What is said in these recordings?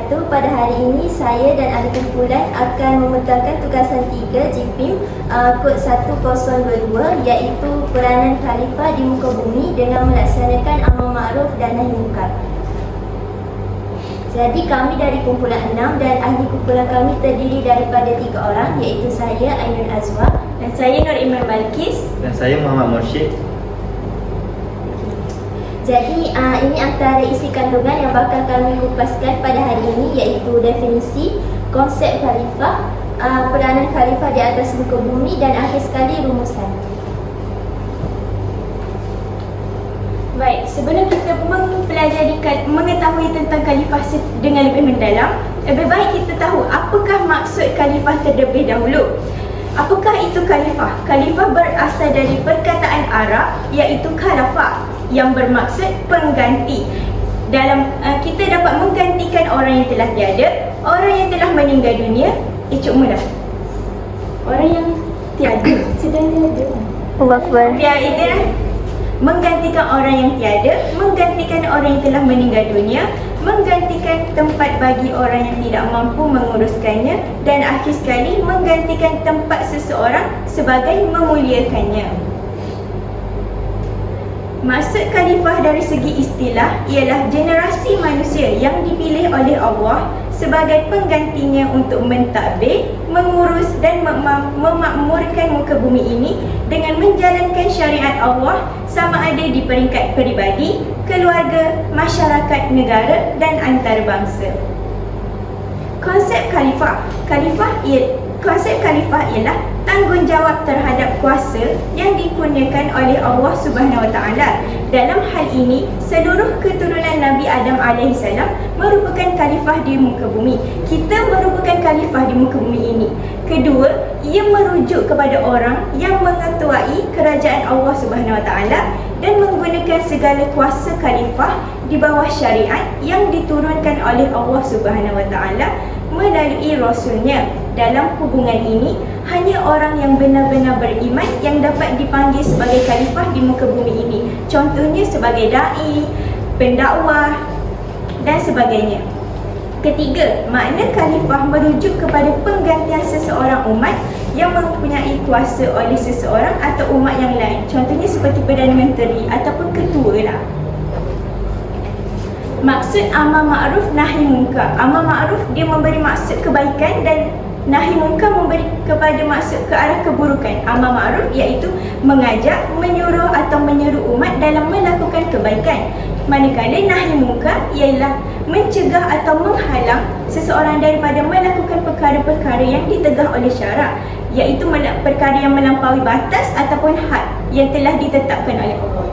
wabarakatuh. Pada hari ini saya dan ahli kumpulan akan memutahkan tugasan 3 JPIM kod 1022, iaitu peranan khalifah di muka bumi dengan melaksanakan amar ma'ruf dan nahi munkar. Jadi kami dari kumpulan 6 dan ahli kumpulan kami terdiri daripada 3 orang, iaitu saya Ainul Azwa dan saya Nur Iman Balkis dan saya Muhammad Mursyid. Jadi ini antara isi kandungan yang bakal kami kupaskan pada hari ini, iaitu definisi, konsep khalifah, peranan khalifah di atas muka bumi dan akhir sekali rumusan. Baik, sebelum kita mengetahui tentang khalifah dengan lebih mendalam, lebih baik kita tahu apakah maksud khalifah terlebih dahulu. Apakah itu khalifah? Khalifah berasal dari perkataan Arab iaitu khalafa, yang bermaksud pengganti. Kita dapat menggantikan orang yang telah tiada, orang yang telah meninggal dunia. Cuk mudah. Orang yang tiada sedang tiada. Allah Akbar. Tiada, menggantikan orang yang tiada, menggantikan orang yang telah meninggal dunia, menggantikan tempat bagi orang yang tidak mampu menguruskannya, dan akhir sekali menggantikan tempat seseorang sebagai memuliakannya. Maksud khalifah dari segi istilah ialah generasi manusia yang dipilih oleh Allah sebagai penggantinya untuk mentadbir, mengurus dan memakmurkan muka bumi ini dengan menjalankan syariat Allah, sama ada di peringkat peribadi, keluarga, masyarakat, negara dan antarabangsa. Konsep khalifah ialah tanggungjawab terhadap kuasa yang dikurniakan oleh Allah Subhanahu Wa Taala. Dalam hal ini, seluruh keturunan Nabi Adam AS merupakan khalifah di muka bumi. Kita merupakan khalifah di muka bumi ini. Kedua, ia merujuk kepada orang yang mengetuai kerajaan Allah Subhanahu Wa Taala dan menggunakan segala kuasa khalifah di bawah syariat yang diturunkan oleh Allah Subhanahu Wa Taala melalui Rasulnya. Dalam hubungan ini, hanya orang yang benar-benar beriman yang dapat dipanggil sebagai khalifah di muka bumi ini. Contohnya sebagai da'i, pendakwah dan sebagainya. Ketiga, makna khalifah merujuk kepada penggantian seseorang umat yang mempunyai kuasa oleh seseorang atau umat yang lain. Contohnya seperti Perdana Menteri ataupun ketua lah. Maksud amar ma'ruf nahi munkar. Amar ma'ruf dia memberi maksud kebaikan dan nahi munkar memberi kepada maksud ke arah keburukan. Amar ma'ruf iaitu mengajak, menyuruh atau menyeru umat dalam melakukan kebaikan. Manakala nahi munkar ialah mencegah atau menghalang seseorang daripada melakukan perkara-perkara yang ditegah oleh syarak, iaitu perkara yang melampaui batas ataupun had yang telah ditetapkan oleh Allah.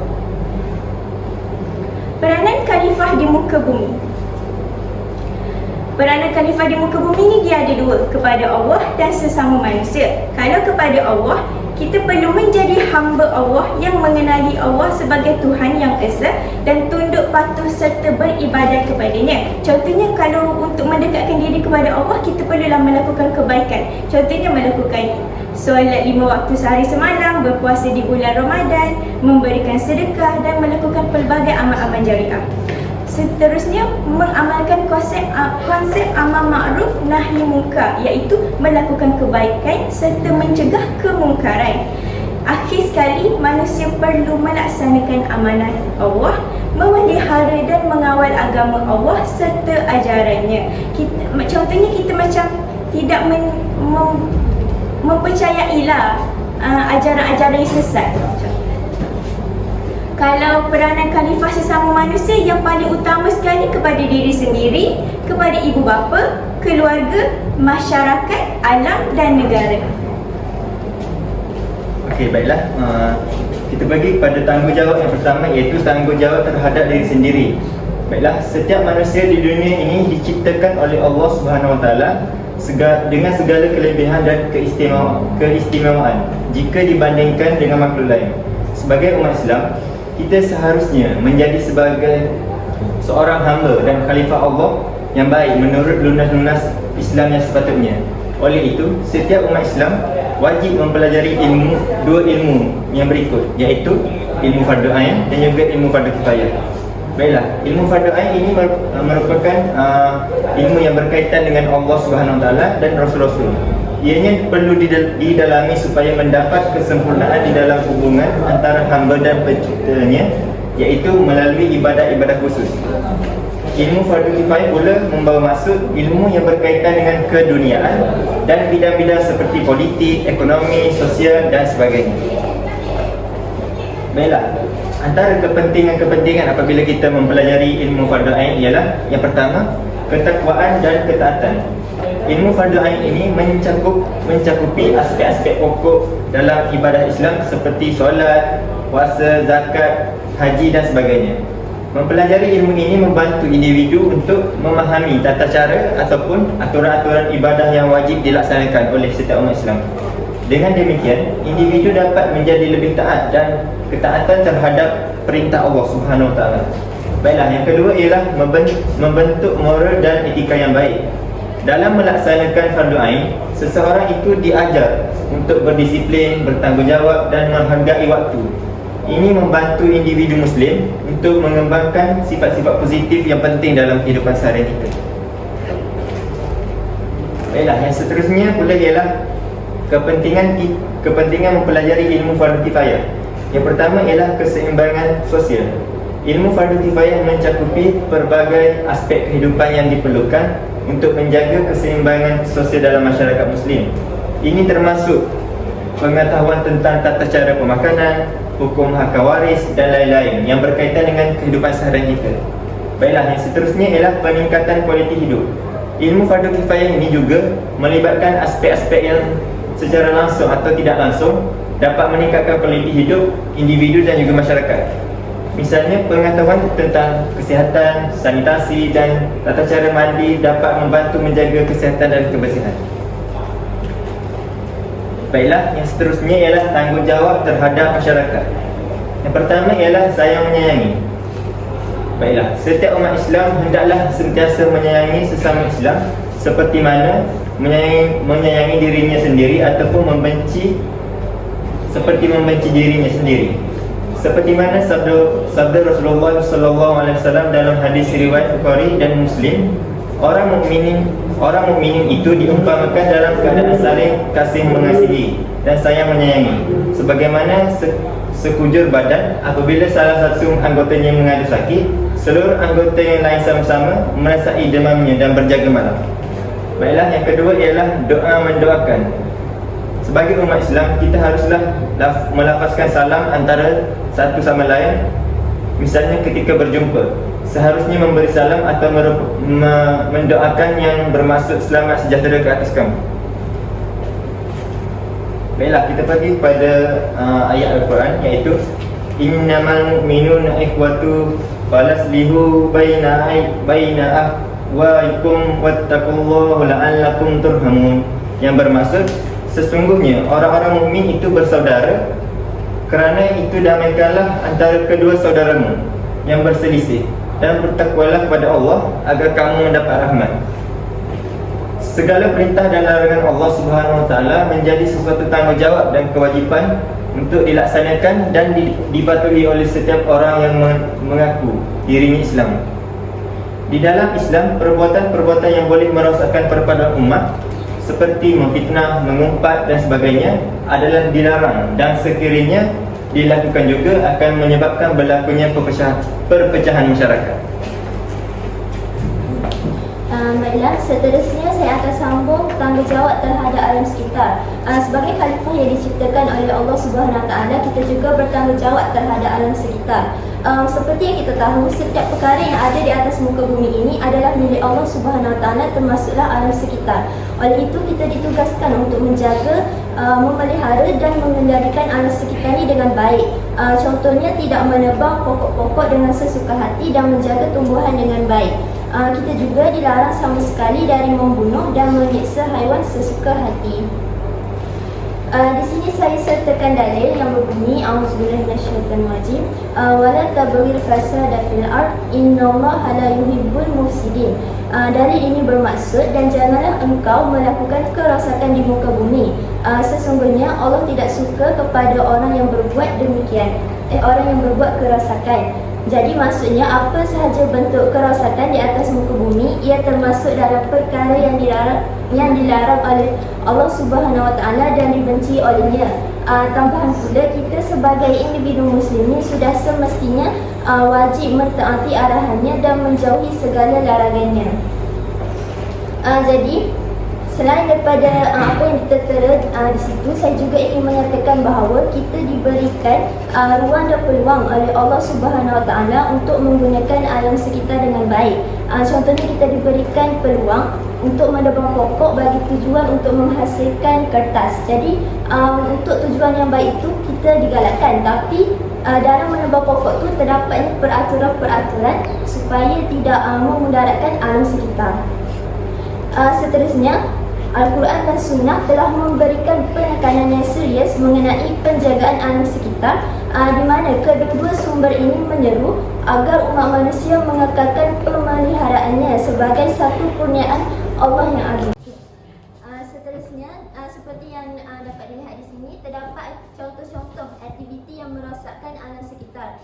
Peranan khalifah di muka bumi. Peranan khalifah di muka bumi ni dia ada dua, kepada Allah dan sesama manusia. Kalau kepada Allah, kita perlu menjadi hamba Allah yang mengenali Allah sebagai Tuhan yang esa dan tunduk patuh serta beribadat kepadanya. Contohnya kalau untuk mendekatkan diri kepada Allah, kita perlulah melakukan kebaikan. Contohnya melakukan solat 5 waktu sehari semalam, berpuasa di bulan Ramadan, memberikan sedekah dan melakukan pelbagai amal-amal jariah. Seterusnya, mengamalkan konsep amar ma'ruf nahi munkar, iaitu melakukan kebaikan serta mencegah kemungkaran. Akhir sekali, manusia perlu melaksanakan amanah Allah, memelihara dan mengawal agama Allah serta ajarannya. Contohnya kita macam tidak mempercayailah ajaran-ajaran yang sesat. Kalau peranan khalifah sesama manusia, yang paling utama sekali kepada diri sendiri, kepada ibu bapa, keluarga, masyarakat, alam dan negara. Okey, baiklah. Kita bagi pada tanggungjawab yang pertama, iaitu tanggungjawab terhadap diri sendiri. Baiklah, setiap manusia di dunia ini diciptakan oleh Allah Subhanahu Wa Taala dengan segala kelebihan dan keistimewaan jika dibandingkan dengan makhluk lain. Sebagai umat Islam, kita seharusnya menjadi sebagai seorang hamba dan khalifah Allah yang baik menurut lunas-lunas Islam yang sepatutnya. Oleh itu, setiap umat Islam wajib mempelajari dua ilmu yang berikut, iaitu ilmu fardu ain dan juga ilmu fardu kifayah. Baiklah, ilmu fardu ain ini merupakan ilmu yang berkaitan dengan Allah Subhanahu Wa Taala dan Rasul-Rasul. Ianya perlu didalami supaya mendapat kesempurnaan di dalam hubungan antara hamba dan penciptanya, iaitu melalui ibadah-ibadah khusus. Ilmu fardu kifayah pula membawa maksud ilmu yang berkaitan dengan keduniaan dan bidang-bidang seperti politik, ekonomi, sosial dan sebagainya. Baiklah, antara kepentingan-kepentingan apabila kita mempelajari ilmu fardu ain ialah yang pertama, ketakwaan dan ketaatan. Ilmu fardu ain ini mencakupi aspek-aspek pokok dalam ibadah Islam seperti solat, puasa, zakat, haji dan sebagainya. Mempelajari ilmu ini membantu individu untuk memahami tata cara ataupun aturan-aturan ibadah yang wajib dilaksanakan oleh setiap umat Islam. Dengan demikian, individu dapat menjadi lebih taat dan ketaatan terhadap perintah Allah Subhanahu Wa Taala. Baiklah, yang kedua ialah membentuk moral dan etika yang baik. Dalam melaksanakan fardu ain, seseorang itu diajar untuk berdisiplin, bertanggungjawab dan menghargai waktu. Ini membantu individu Muslim untuk mengembangkan sifat-sifat positif yang penting dalam kehidupan seharian kita. Baiklah, yang seterusnya pula ialah kepentingan mempelajari ilmu fardu kifayah. Yang pertama ialah keseimbangan sosial. Ilmu fardu kifayah mencakupi pelbagai aspek kehidupan yang diperlukan untuk menjaga keseimbangan sosial dalam masyarakat Muslim. Ini termasuk pengetahuan tentang tata cara pemakanan, hukum hak waris dan lain-lain yang berkaitan dengan kehidupan seharian kita. Baiklah, yang seterusnya ialah peningkatan kualiti hidup. Ilmu fardu kifayah ini juga melibatkan aspek-aspek yang secara langsung atau tidak langsung dapat meningkatkan kualiti hidup individu dan juga masyarakat. Misalnya, pengetahuan tentang kesihatan, sanitasi dan tata cara mandi dapat membantu menjaga kesihatan dan kebersihan. Baiklah, yang seterusnya ialah tanggungjawab terhadap masyarakat. Yang pertama ialah sayang menyayangi. Baiklah, setiap umat Islam hendaklah sentiasa menyayangi sesama Islam seperti mana menyayangi dirinya sendiri ataupun membenci dirinya sendiri. Seperti mana sabda Rasulullah SAW dalam hadis riwayat Bukhari dan Muslim, orang mukminin itu diumpamakan dalam keadaan saling kasih mengasihi dan sayang menyayangi, sebagaimana sekujur badan apabila salah satu anggotanya mengadu sakit, seluruh anggota yang lain sama-sama merasai demamnya dan berjaga malam. Baiklah, yang kedua ialah doa mendoakan. Sebagai umat Islam, kita haruslah melafazkan salam antara satu sama lain. Misalnya ketika berjumpa, seharusnya memberi salam atau mendoakan yang bermaksud selamat sejahtera ke atas kamu. Baiklah, kita pergi pada ayat Al-Quran, iaitu innamal mu'minuna ikhwatu falaslihu baina akhwaikum wattaqullaha la'allakum turhamun, yang bermaksud sesungguhnya orang-orang mukmin itu bersaudara, kerana itu damaikanlah antara kedua saudaramu yang berselisih, dan bertakwalah kepada Allah agar kamu mendapat rahmat. Segala perintah dan larangan Allah Subhanahu Wa Taala menjadi sesuatu tanggungjawab dan kewajipan untuk dilaksanakan dan dipatuhi oleh setiap orang yang mengaku dirinya Islam. Di dalam Islam, perbuatan-perbuatan yang boleh merosakkan persatuan umat seperti memfitnah, mengumpat dan sebagainya adalah dilarang, dan sekiranya dilakukan juga akan menyebabkan berlakunya perpecahan masyarakat. Baiklah, seterusnya saya akan sambung tanggungjawab terhadap alam sekitar. Sebagai khalifah yang diciptakan oleh Allah Subhanahu Wa Taala, kita juga bertanggungjawab terhadap alam sekitar. Seperti yang kita tahu, setiap perkara yang ada di atas muka bumi ini adalah milik Allah Subhanahu Wa Taala, termasuklah alam sekitar. Oleh itu, kita ditugaskan untuk menjaga, memelihara dan mengendalikan alam sekitar ini dengan baik. Contohnya, tidak menebang pokok-pokok dengan sesuka hati dan menjaga tumbuhan dengan baik. Kita juga dilarang sama sekali dari membunuh dan menyiksa haiwan sesuka hati. Di sini saya sertakan dalil yang berbunyi A'udzubillahi minasyaitonir rajim, wala tabghil fasada fil ard innallaha la yuhibbul mufsidin. Dalil ini bermaksud, dan janganlah engkau melakukan kerosakan di muka bumi. Sesungguhnya Allah tidak suka kepada orang yang berbuat demikian, orang yang berbuat kerosakan. Jadi maksudnya apa sahaja bentuk kerosakan di atas muka bumi ia termasuk dalam perkara yang dilarang oleh Allah Subhanahu Wa Taala dan dibenci olehnya. Tambahan pula, kita sebagai individu muslimin sudah semestinya wajib mentaati arahannya dan menjauhi segala larangannya. Jadi selain daripada apa yang tertera di situ, saya juga ingin menyatakan bahawa kita diberikan ruang dan peluang oleh Allah Subhanahu Wa Taala untuk menggunakan alam sekitar dengan baik. Contohnya kita diberikan peluang untuk menebang pokok bagi tujuan untuk menghasilkan kertas. Jadi untuk tujuan yang baik itu kita digalakkan, tapi dalam menebang pokok itu terdapatnya peraturan-peraturan supaya tidak memudaratkan alam sekitar. Seterusnya, Al-Quran dan Sunnah telah memberikan penekanan yang serius mengenai penjagaan alam sekitar, di mana kedua sumber ini menyeru agar umat manusia mengekalkan pemeliharaannya sebagai satu kurniaan Allah yang agung. Seterusnya, seperti yang dapat dilihat di sini, terdapat contoh-contoh aktiviti yang merosakkan alam sekitar.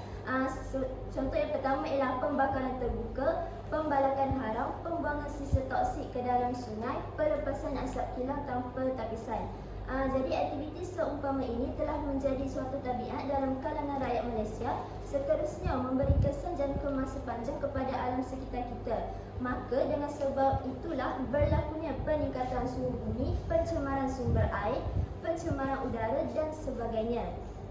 Contoh yang pertama ialah pembakaran terbuka, pembalakan haram, pembuangan sisa toksik ke dalam sungai, pelepasan asap kilang tanpa tapisan. Jadi aktiviti seumpama ini telah menjadi suatu tabiat dalam kalangan rakyat Malaysia, seterusnya memberi kesan jangka masa panjang kepada alam sekitar kita. Maka dengan sebab itulah berlakunya peningkatan suhu bumi, pencemaran sumber air, pencemaran udara dan sebagainya.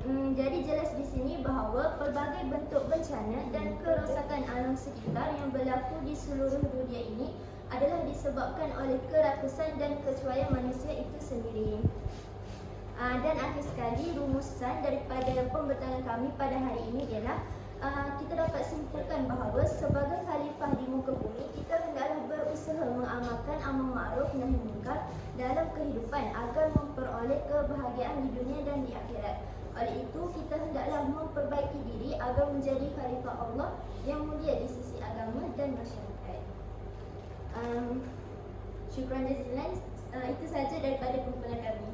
Jadi jelas di sini bahawa pelbagai bentuk bencana dan kerosakan alam sekitar yang berlaku di seluruh dunia ini adalah disebabkan oleh kerakusan dan kecuaian manusia itu sendiri. Dan akhir sekali, rumusan daripada pembetalan kami pada hari ini ialah kita dapat simpulkan bahawa sebagai khalifah di muka bumi, kita hendaklah berusaha mengamalkan amar ma'ruf nahi munkar dalam kehidupan agar memperoleh kebahagiaan di dunia dan di akhirat. Oleh itu, kita hendaklah memperbaiki diri agar menjadi khalifah Allah yang mulia di sisi agama dan masyarakat. Syukran jazilan. Itu sahaja daripada kumpulan kami.